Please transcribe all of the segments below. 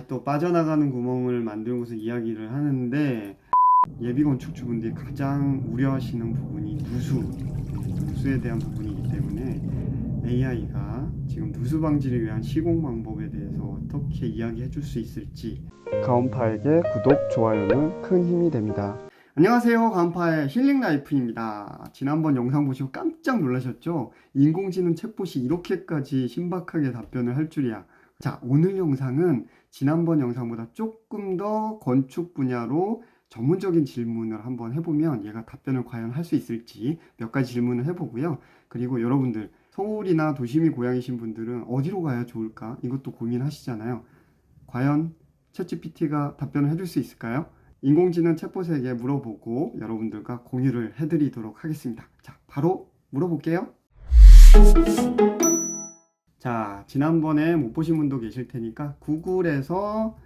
또 빠져나가는 구멍을 만들고서 이야기를 하는데, 예비 건축주분들이 가장 우려하시는 부분이 누수에 대한 부분이기 때문에 AI가 지금 누수 방지를 위한 시공 방법에 대해서 어떻게 이야기해 줄 수 있을지, 가온파에게 구독, 좋아요는 큰 힘이 됩니다. 안녕하세요, 가온파의 힐링라이프입니다. 지난번 영상 보시고 깜짝 놀라셨죠? 인공지능 챗봇이 이렇게까지 신박하게 답변을 할 줄이야. 자, 오늘 영상은 지난번 영상보다 조금 더 건축 분야로 전문적인 질문을 한번 해보면 얘가 답변을 과연 할 수 있을지 몇 가지 질문을 해보고요. 그리고 여러분들 서울이나 도심이 고향이신 분들은 어디로 가야 좋을까? 이것도 고민하시잖아요. 과연 챗GPT가 답변을 해줄 수 있을까요? 인공지능 챗봇에게 물어보고 여러분들과 공유를 해드리도록 하겠습니다. 자, 바로 물어볼게요. 자, 지난번에 못 보신 분도 계실 테니까 구글에서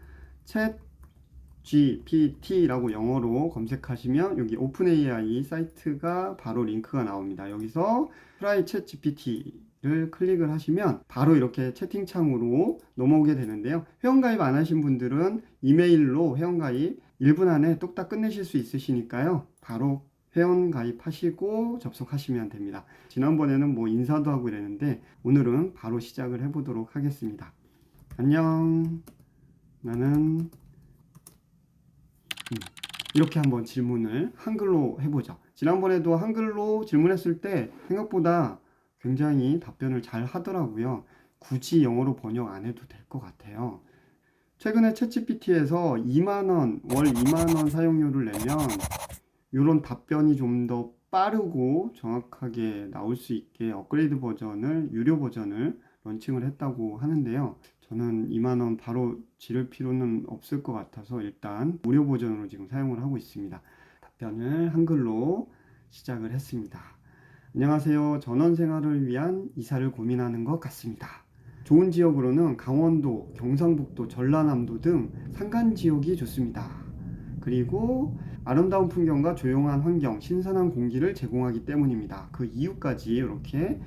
챗GPT라고 영어로 검색하시면 여기 오픈AI 사이트가 바로 링크가 나옵니다. 여기서 Try 챗GPT를 클릭을 하시면 바로 이렇게 채팅창으로 넘어오게 되는데요. 회원가입 안 하신 분들은 이메일로 회원가입 1분 안에 뚝딱 끝내실 수 있으시니까요. 바로 회원가입하시고 접속하시면 됩니다. 지난번에는 뭐 인사도 하고 이랬는데 오늘은 바로 시작을 해보도록 하겠습니다. 안녕, 나는 이렇게 한번 질문을 한글로 해보죠. 지난번에도 한글로 질문했을 때 생각보다 굉장히 답변을 잘 하더라고요. 굳이 영어로 번역 안 해도 될 것 같아요. 최근에 챗GPT에서 2만원, 월 2만원 사용료를 내면 이런 답변이 좀 더 빠르고 정확하게 나올 수 있게 업그레이드 버전을, 유료 버전을 런칭을 했다고 하는데요. 저는 2만원 바로 지를 필요는 없을 것 같아서 일단 무료 버전으로 지금 사용을 하고 있습니다. 답변을 한글로 시작을 했습니다. 안녕하세요. 전원 생활을 위한 이사를 고민하는 것 같습니다. 좋은 지역으로는 강원도, 경상북도, 전라남도 등 산간 지역이 좋습니다. 그리고 아름다운 풍경과 조용한 환경, 신선한 공기를 제공하기 때문입니다. 그 이유까지 이렇게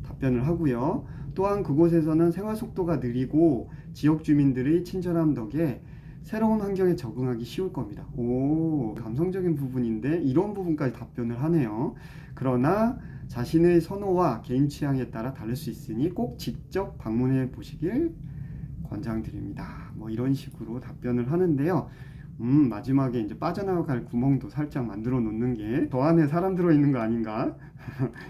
답변을 하고요. 또한 그곳에서는 생활 속도가 느리고 지역 주민들의 친절함 덕에 새로운 환경에 적응하기 쉬울 겁니다. 오, 감성적인 부분인데 이런 부분까지 답변을 하네요. 그러나 자신의 선호와 개인 취향에 따라 다를 수 있으니 꼭 직접 방문해 보시길 권장드립니다. 뭐 이런 식으로 답변을 하는데요. 마지막에 이제 빠져나갈 구멍도 살짝 만들어 놓는 게 저 안에 사람 들어있는 거 아닌가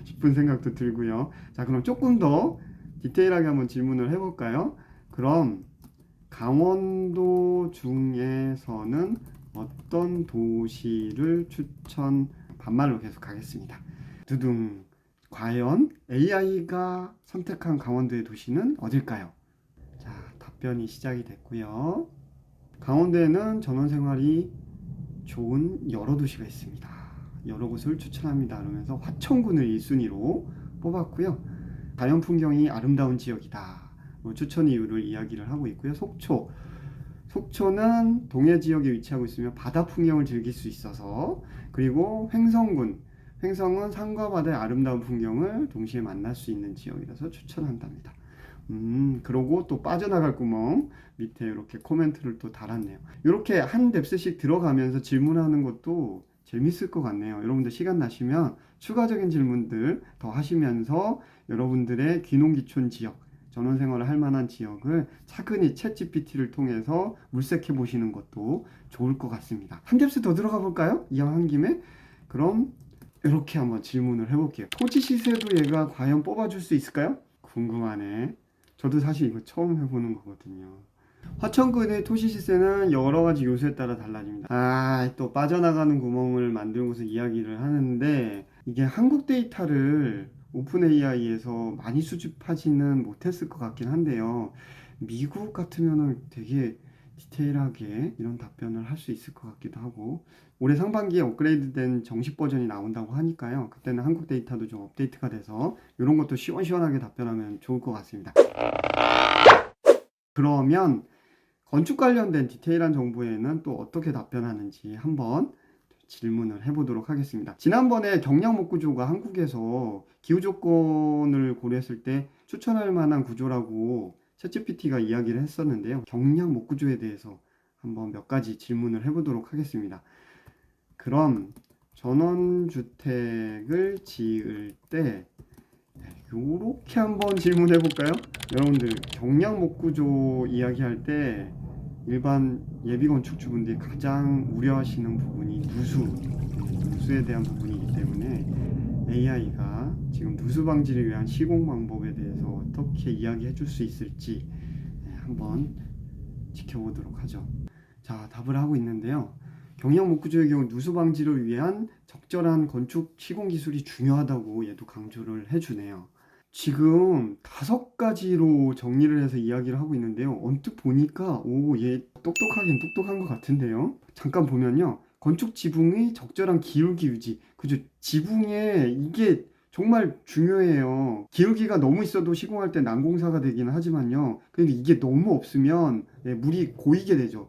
싶은 생각도 들고요. 자, 그럼 조금 더 디테일하게 한번 질문을 해볼까요? 그럼 강원도 중에서는 어떤 도시를 반말로 계속 가겠습니다. 두둥. 과연 AI가 선택한 강원도의 도시는 어딜까요? 자, 답변이 시작이 됐고요. 강원도에는 전원생활이 좋은 여러 도시가 있습니다. 여러 곳을 추천합니다. 그러면서 화천군을 1순위로 뽑았고요. 자연 풍경이 아름다운 지역이다. 추천 이유를 이야기를 하고 있고요. 속초는 동해 지역에 위치하고 있으며 바다 풍경을 즐길 수 있어서, 그리고 횡성은 산과 바다의 아름다운 풍경을 동시에 만날 수 있는 지역이라서 추천한답니다. 그러고 또 빠져나갈 구멍 밑에 이렇게 코멘트를 또 달았네요. 이렇게 한 뎁스씩 들어가면서 질문하는 것도 재밌을 것 같네요. 여러분들 시간 나시면 추가적인 질문들 더 하시면서 여러분들의 귀농귀촌 지역, 전원생활을 할 만한 지역을 차근히 챗GPT를 통해서 물색해 보시는 것도 좋을 것 같습니다. 한 뎁스 더 들어가 볼까요? 이왕 한 김에. 그럼 이렇게 한번 질문을 해볼게요. 토지 시세도 얘가 과연 뽑아줄 수 있을까요? 궁금하네. 저도 사실 이거 처음 해보는 거거든요. 화천군의 토지 시세는 여러 가지 요소에 따라 달라집니다. 또 빠져나가는 구멍을 만들고서 이야기를 하는데, 이게 한국 데이터를 오픈AI에서 많이 수집하지는 못했을 것 같긴 한데요. 미국 같으면은 되게 디테일하게 이런 답변을 할 수 있을 것 같기도 하고, 올해 상반기에 업그레이드된 정식 버전이 나온다고 하니까요. 그때는 한국 데이터도 좀 업데이트가 돼서 이런 것도 시원시원하게 답변하면 좋을 것 같습니다. 그러면 건축 관련된 디테일한 정보에는 또 어떻게 답변하는지 한번 질문을 해보도록 하겠습니다. 지난번에 경량목 구조가 한국에서 기후 조건을 고려했을 때 추천할 만한 구조라고 챗GPT가 이야기를 했었는데요. 경량 목구조에 대해서 한번 몇 가지 질문을 해보도록 하겠습니다. 그럼 전원주택을 지을 때 요렇게 한번 질문해 볼까요? 여러분들 경량 목구조 이야기할 때 일반 예비 건축주분들이 가장 우려하시는 부분이 누수에 대한 부분이기 때문에 AI가 지금 누수 방지를 위한 시공 방법에 대해서 어떻게 이야기해 줄 수 있을지 한번 지켜보도록 하죠. 자, 답을 하고 있는데요. 경량 목구조의 경우 누수 방지를 위한 적절한 건축 시공 기술이 중요하다고 얘도 강조를 해주네요. 지금 5가지로 정리를 해서 이야기를 하고 있는데요. 언뜻 보니까 얘 똑똑하긴 똑똑한 것 같은데요. 잠깐 보면요. 건축 지붕의 적절한 기울기 유지. 그죠? 지붕에 이게 정말 중요해요. 기울기가 너무 있어도 시공할 때 난공사가 되기는 하지만요. 근데 이게 너무 없으면 물이 고이게 되죠.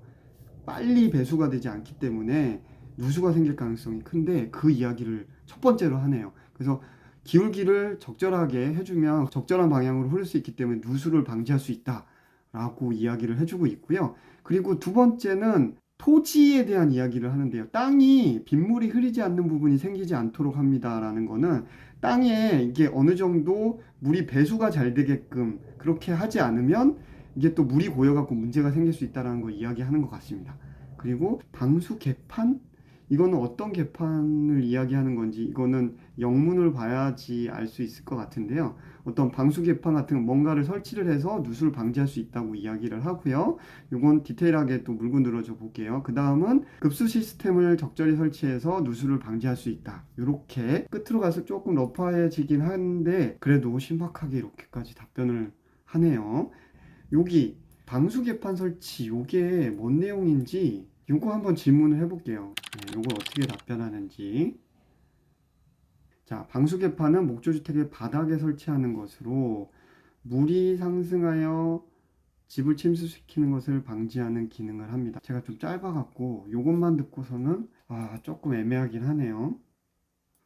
빨리 배수가 되지 않기 때문에 누수가 생길 가능성이 큰데 그 이야기를 첫 번째로 하네요. 그래서 기울기를 적절하게 해주면 적절한 방향으로 흐를 수 있기 때문에 누수를 방지할 수 있다라고 이야기를 해주고 있고요. 그리고 두 번째는 토지에 대한 이야기를 하는데요. 땅이 빗물이 흐르지 않는 부분이 생기지 않도록 합니다라는 거는 땅에 이게 어느 정도 물이 배수가 잘 되게끔 그렇게 하지 않으면 이게 또 물이 고여갖고 문제가 생길 수 있다는 걸 이야기하는 것 같습니다. 그리고 방수 개판? 이거는 어떤 개판을 이야기하는 건지 이거는 영문을 봐야지 알 수 있을 것 같은데요. 어떤 방수 개판 같은 뭔가를 설치를 해서 누수를 방지할 수 있다고 이야기를 하고요. 이건 디테일하게 또 물고 늘어져 볼게요. 그 다음은 급수 시스템을 적절히 설치해서 누수를 방지할 수 있다. 이렇게 끝으로 가서 조금 러프해지긴 한데 그래도 신박하게 이렇게까지 답변을 하네요. 여기 방수 개판 설치 요게 뭔 내용인지 요거 한번 질문을 해볼게요. 요걸 어떻게 답변하는지. 자, 방수 개판은 목조주택의 바닥에 설치하는 것으로 물이 상승하여 집을 침수시키는 것을 방지하는 기능을 합니다. 제가 좀 짧아갖고 요것만 듣고서는 조금 애매하긴 하네요.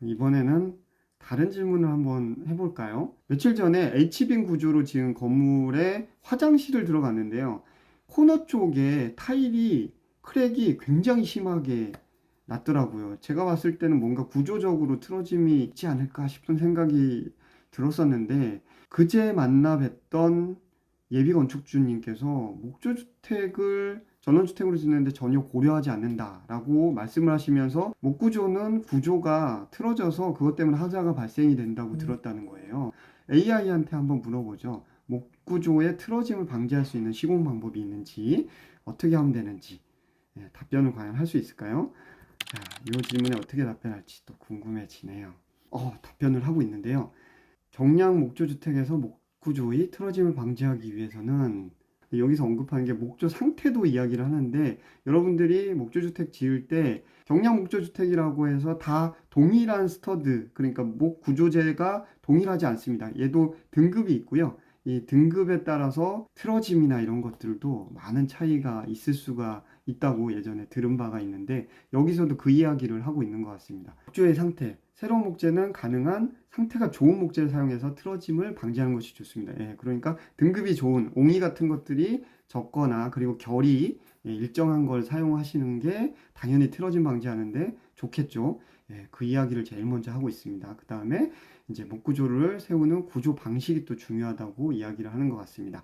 이번에는 다른 질문을 한번 해볼까요? 며칠 전에 H빔 구조로 지은 건물에 화장실을 들어갔는데요. 코너 쪽에 타일이 크랙이 굉장히 심하게 났더라고요. 제가 봤을 때는 뭔가 구조적으로 틀어짐이 있지 않을까 싶은 생각이 들었었는데 그제 만나 뵀던 예비 건축주님께서 목조주택을 전원주택으로 짓는데 전혀 고려하지 않는다라고 말씀을 하시면서 목구조는 구조가 틀어져서 그것 때문에 하자가 발생이 된다고 들었다는 거예요. AI한테 한번 물어보죠. 목구조의 틀어짐을 방지할 수 있는 시공 방법이 있는지 어떻게 하면 되는지 답변을 과연 할 수 있을까요? 자, 이 질문에 어떻게 답변할지 또 궁금해지네요. 답변을 하고 있는데요. 경량 목조주택에서 목구조의 틀어짐을 방지하기 위해서는 여기서 언급하는 게 목조 상태도 이야기를 하는데 여러분들이 목조주택 지을 때 경량 목조주택이라고 해서 다 동일한 스터드 그러니까 목 구조재가 동일하지 않습니다. 얘도 등급이 있고요. 이 등급에 따라서 틀어짐이나 이런 것들도 많은 차이가 있을 수가 있다고 예전에 들은 바가 있는데 여기서도 그 이야기를 하고 있는 것 같습니다. 목조의 상태, 새로운 목재는 가능한 상태가 좋은 목재를 사용해서 틀어짐을 방지하는 것이 좋습니다. 그러니까 등급이 좋은 옹이 같은 것들이 적거나 그리고 결이 일정한 걸 사용하시는 게 당연히 틀어짐 방지하는데 좋겠죠. 그 이야기를 제일 먼저 하고 있습니다. 그 다음에 이제 목구조를 세우는 구조 방식이 또 중요하다고 이야기를 하는 것 같습니다.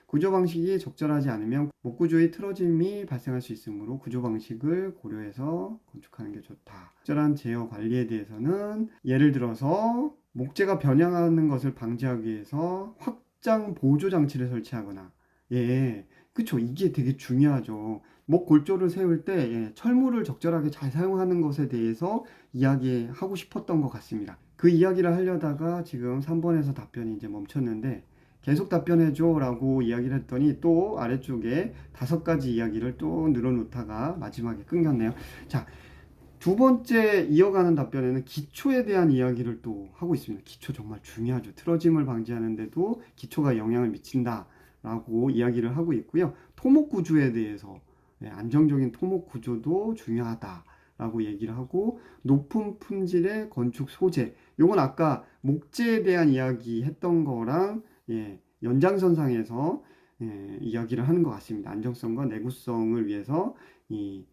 구조 방식이 적절하지 않으면 목구조의 틀어짐이 발생할 수 있으므로 구조 방식을 고려해서 건축하는 게 좋다. 적절한 제어 관리에 대해서는 예를 들어서 목재가 변형하는 것을 방지하기 위해서 확장 보조 장치를 설치하거나 그쵸. 이게 되게 중요하죠. 목 골조를 세울 때 철물을 적절하게 잘 사용하는 것에 대해서 이야기하고 싶었던 것 같습니다. 그 이야기를 하려다가 지금 3번에서 답변이 이제 멈췄는데 계속 답변해줘 라고 이야기를 했더니 또 아래쪽에 5가지 이야기를 또 늘어놓다가 마지막에 끊겼네요. 자, 두 번째 이어가는 답변에는 기초에 대한 이야기를 또 하고 있습니다. 기초 정말 중요하죠. 틀어짐을 방지하는데도 기초가 영향을 미친다 라고 이야기를 하고 있고요. 토목 구조에 대해서 안정적인 토목 구조도 중요하다 라고 얘기를 하고 높은 품질의 건축 소재 요건 아까 목재에 대한 이야기 했던 거랑 연장선상에서 이야기를 하는 것 같습니다. 안정성과 내구성을 위해서 이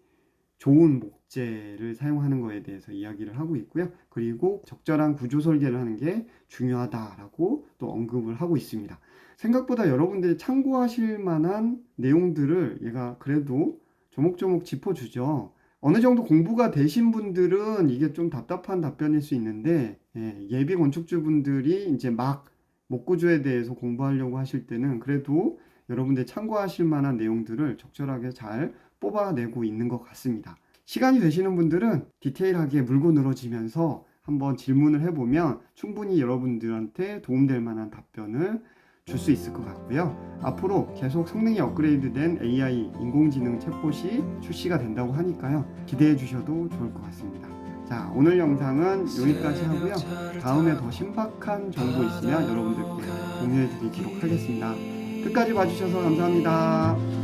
좋은 목재를 사용하는 것에 대해서 이야기를 하고 있고요. 그리고 적절한 구조 설계를 하는 게 중요하다라고 또 언급을 하고 있습니다. 생각보다 여러분들이 참고하실 만한 내용들을 얘가 그래도 조목조목 짚어주죠. 어느 정도 공부가 되신 분들은 이게 좀 답답한 답변일 수 있는데, 예비 건축주분들이 이제 막 목구조에 대해서 공부하려고 하실 때는 그래도 여러분들 참고하실 만한 내용들을 적절하게 잘 뽑아내고 있는 것 같습니다. 시간이 되시는 분들은 디테일하게 물고 늘어지면서 한번 질문을 해보면 충분히 여러분들한테 도움될 만한 답변을 줄 수 있을 것 같고요. 앞으로 계속 성능이 업그레이드된 AI 인공지능 챗봇이 출시가 된다고 하니까요. 기대해 주셔도 좋을 것 같습니다. 자, 오늘 영상은 여기까지 하고요. 다음에 더 신박한 정보 있으면 여러분들께 공유해 드리도록 하겠습니다. 끝까지 봐주셔서 감사합니다.